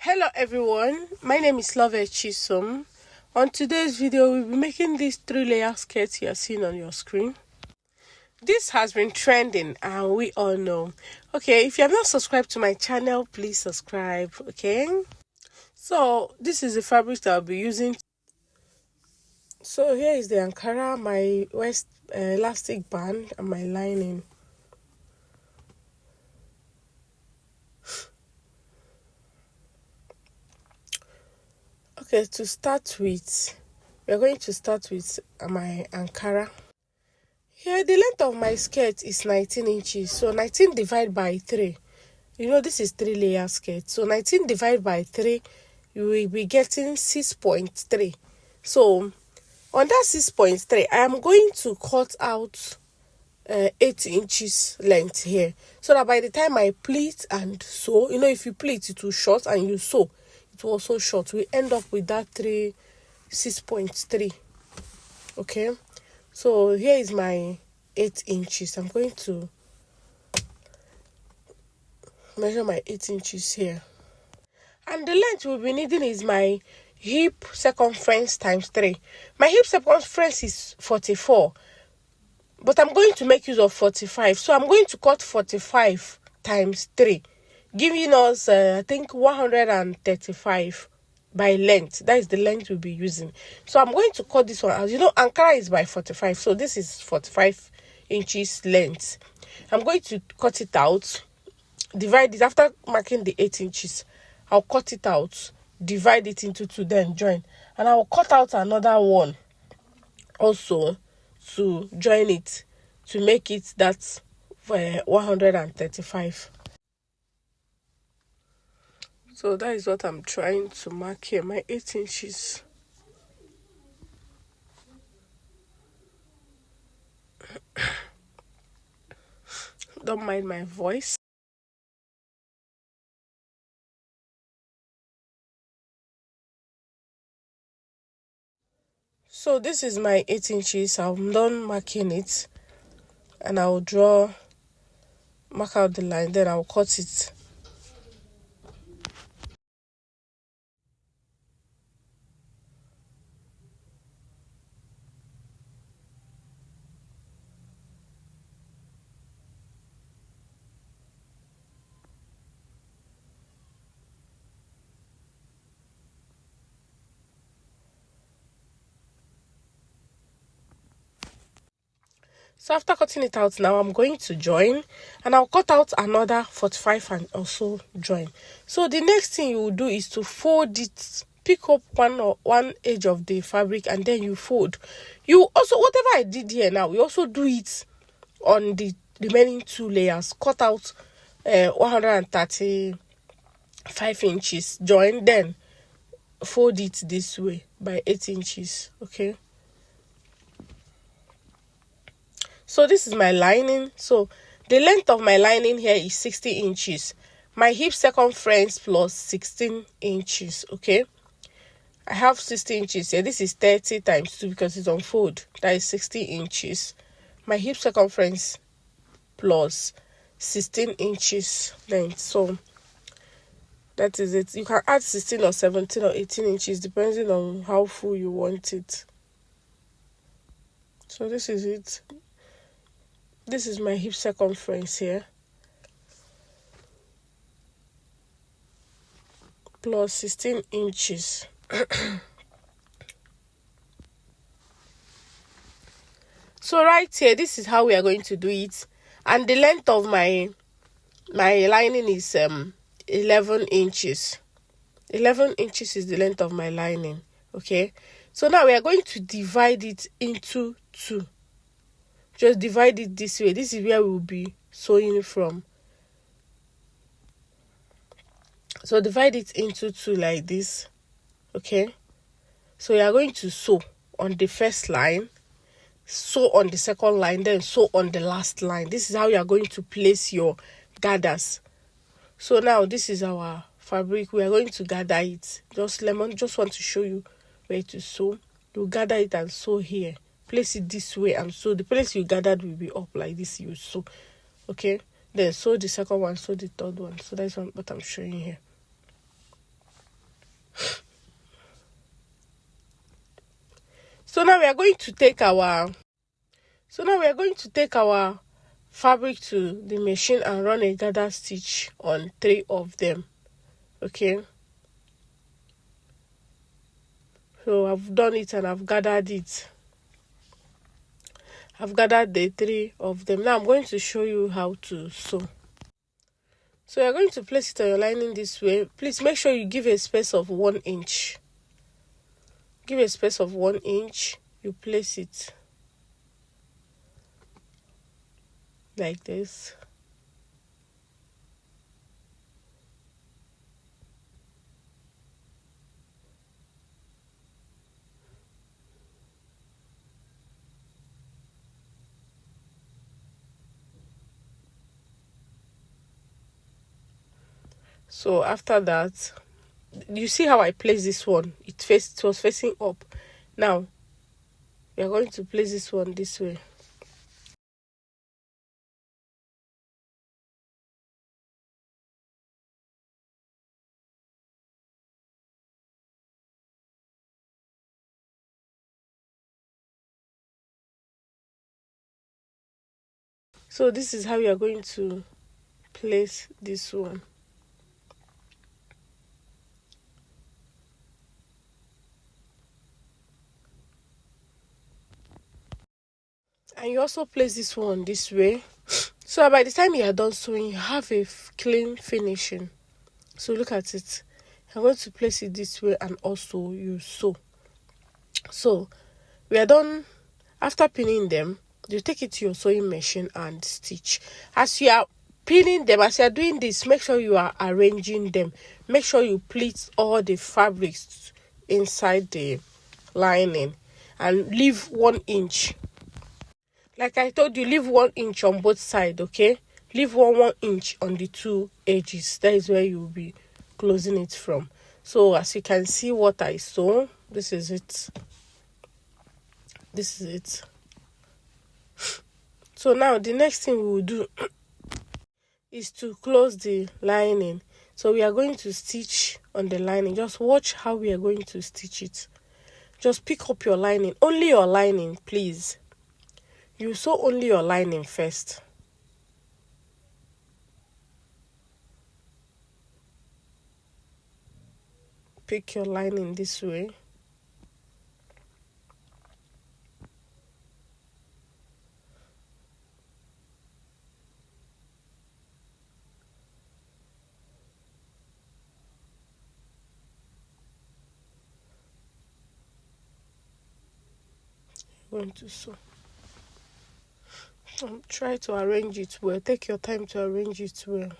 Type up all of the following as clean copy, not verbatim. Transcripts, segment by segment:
Hello everyone, my name is Love Chisom. On today's video, we'll be making this 3-layer skirt you are seeing on your screen. This has been trending and we all know. Okay, if you have not subscribed to my channel, please subscribe, okay? So, this is the fabric that I'll be using. So, here is the Ankara, my waist elastic band and my lining. Okay, to start with, we're going to start with my Ankara. Here, the length of my skirt is 19 inches. So 19 divided by 3. You know, this is 3-layer skirt. So 19 divided by 3, you will be getting 6.3. So on that 6.3, I am going to cut out 8 inches length here. So that by the time I pleat and sew, you know, if you pleat, it will short, and you sew, it will also short. We end up with that 6.3. Okay. So here is my 8 inches. I'm going to measure my 8 inches here. And the length we'll be needing is my hip circumference times 3. My hip circumference is 44. But I'm going to make use of 45. So I'm going to cut 45 times 3. Giving us, I think, 135. By length. That is the length we'll be using. So I'm going to cut this one out. You know, Ankara is by 45. So this is 45 inches length. I'm going to cut it out. Divide it. After marking the 8 inches, I'll cut it out. Divide it into 2. Then join. And I will cut out another one. Also, to join it. To make it that 135. So that is what I'm trying to mark here, my 8 inches. Don't mind my voice. So this is my 8 inches. I'm done marking it. And I'll mark out the line. Then I'll cut it. So after cutting it out now, I'm going to join, and I'll cut out another 45 and also join. So the next thing you will do is to fold it, pick up one edge of the fabric, and then you fold. You also, whatever I did here now, we also do it on the remaining 2 layers. Cut out 135 inches, join, then fold it this way by 8 inches, okay? So this is my lining. So the length of my lining here is 60 inches. My hip circumference plus 16 inches, okay? I have 60 inches here. This is 30 times 2 because it's on fold. That is 60 inches. My hip circumference plus 16 inches length. So that is it. You can add 16 or 17 or 18 inches depending on how full you want it. So this is it. This is my hip circumference here. Plus 16 inches. So right here, this is how we are going to do it. And the length of my lining is 11 inches. 11 inches is the length of my lining. Okay. So now we are going to divide it into 2. Just divide it this way. This is where we will be sewing from. So divide it into 2 like this. Okay. So you are going to sew on the first line, sew on the second line, then sew on the last line. This is how you are going to place your gathers. So now this is our fabric. We are going to gather it. Just want to show you where to sew. You gather it and sew here. Place it this way, and so the place you gathered will be up like this. You sew, okay? Then sew the second one, sew the third one. So that's what I'm showing here. So now we are going to take our fabric to the machine and run a gather stitch on 3 of them. Okay, so I've done it and I've gathered it. I've gathered the 3 of them. Now I'm going to show you how to sew. So you're going to place it on your lining this way. Please make sure you give a space of 1 inch. Give a space of 1 inch. You place it like this. So after that, you see how I place this one? It was facing up. Now we are going to place this one this way. So this is how you are going to place this one. And you also place this one this way. So by the time you are done sewing, you have a clean finishing. So look at it. I'm going to place it this way and also you sew. So we are done. After pinning them, you take it to your sewing machine and stitch. As you are pinning them, as you are doing this, make sure you are arranging them. Make sure you pleat all the fabrics inside the lining and leave 1 inch. Like I told you, leave 1 inch on both sides, okay? Leave 1 inch on the 2 edges. That is where you will be closing it from. So as you can see what I sew, this is it. This is it. So now the next thing we will do is to close the lining. So we are going to stitch on the lining. Just watch how we are going to stitch it. Just pick up your lining. Only your lining, please. You sew only your lining first. Pick your lining this way. Going to sew. Try to arrange it well. Take your time to arrange it well.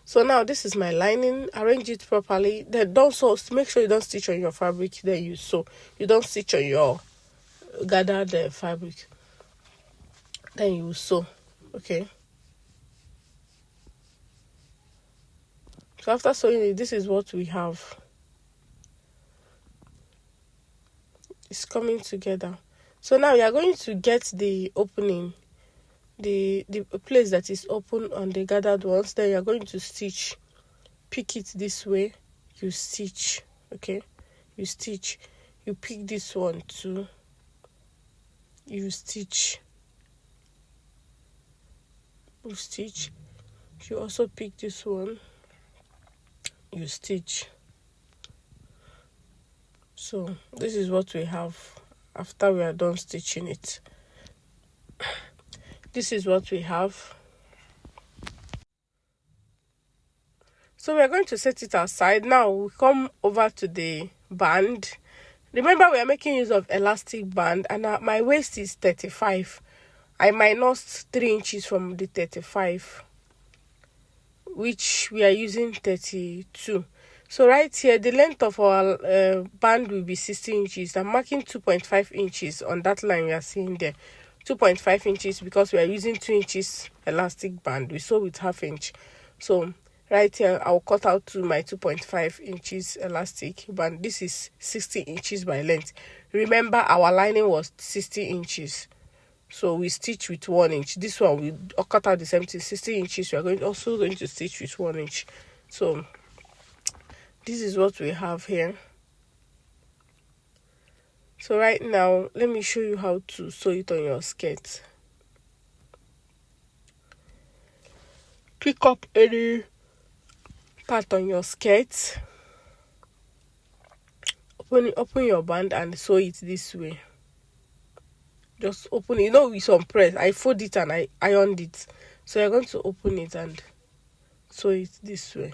So now this is my lining. Arrange it properly. Then don't sew. Make sure you don't stitch on your fabric. Then you sew. You don't stitch on your gathered fabric. Then you sew. Okay. So after sewing it, this is what we have. It's coming together. So now you are going to get the opening, the place that is open on the gathered ones. Then you are going to stitch. Pick it this way. You stitch. Okay. You stitch. You pick this one too. You stitch. You stitch. You also pick this one. You stitch. So this is what we have after we are done stitching it. This is what we have. So we are going to set it aside. Now we come over to the band. Remember, we are making use of elastic band, and my waist is 35. I minus 3 inches from the 35, which we are using 32. So right here, the length of our band will be 60 inches. I'm marking 2.5 inches on that line we are seeing there. 2.5 inches because we are using 2 inches elastic band. We sew with 1/2 inch. So right here, I'll cut out to my 2.5 inches elastic band. This is 60 inches by length. Remember, our lining was 60 inches. So we stitch with 1 inch. This one, we cut out the same thing, 60 inches. We are also going to stitch with 1 inch. So this is what we have here. So right now, let me show you how to sew it on your skirt. Pick up any part on your skirt, open your band and sew it this way. Just open it. You know, with some press, I fold it and I ironed it. So you're going to open it and sew it this way.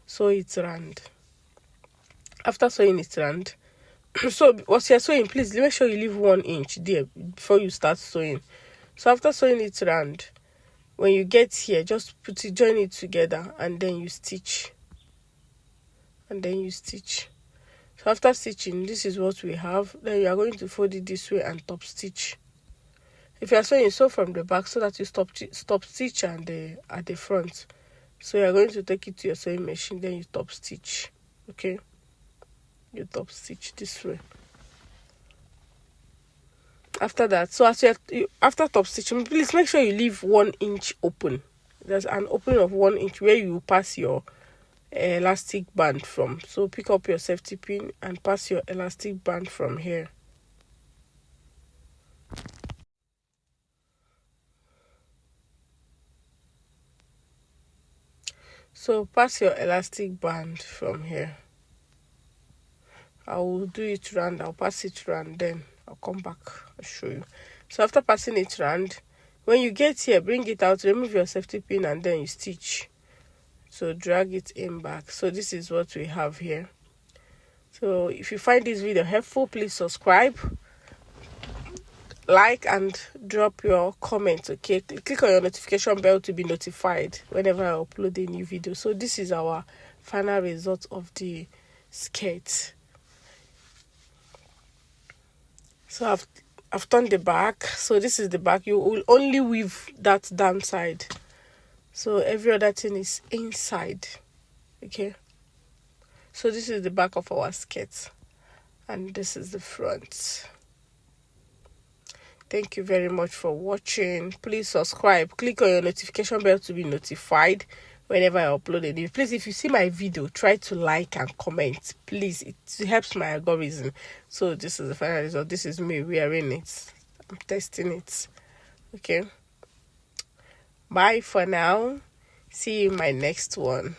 Sew it round. After sewing it round, so what you're sewing, please make sure you leave 1 inch there before you start sewing. So after sewing it round, when you get here, just join it together and then you stitch. So after stitching, this is what we have. Then you are going to fold it this way and top stitch. If you are sewing, sew from the back so that you stop stitch and at the front. So you are going to take it to your sewing machine, then you top stitch. Okay, you top stitch this way. After that, so as after top stitching, please make sure you leave 1 inch open. There's an opening of 1 inch where you pass your elastic band from. So pick up your safety pin and pass your elastic band from here. So pass your elastic band from here. I will do it round. I'll pass it round, then I'll come back. I'll show you. So after passing it round, when you get here, bring it out, remove your safety pin, and then you stitch. So drag it in back. So this is what we have here. So if you find this video helpful, please subscribe, like, and drop your comment. Okay, click on your notification bell to be notified whenever I upload a new video. So this is our final result of the skirt. So I've turned the back. So this is the back. You will only weave that down side. So every other thing is inside. Okay. So this is the back of our skirt. And this is the front. Thank you very much for watching. Please subscribe. Click on your notification bell to be notified whenever I upload a video. Please, if you see my video, try to like and comment. Please, it helps my algorithm. So this is the final result. This is me wearing it. I'm testing it. Okay. Bye for now. See you in my next one.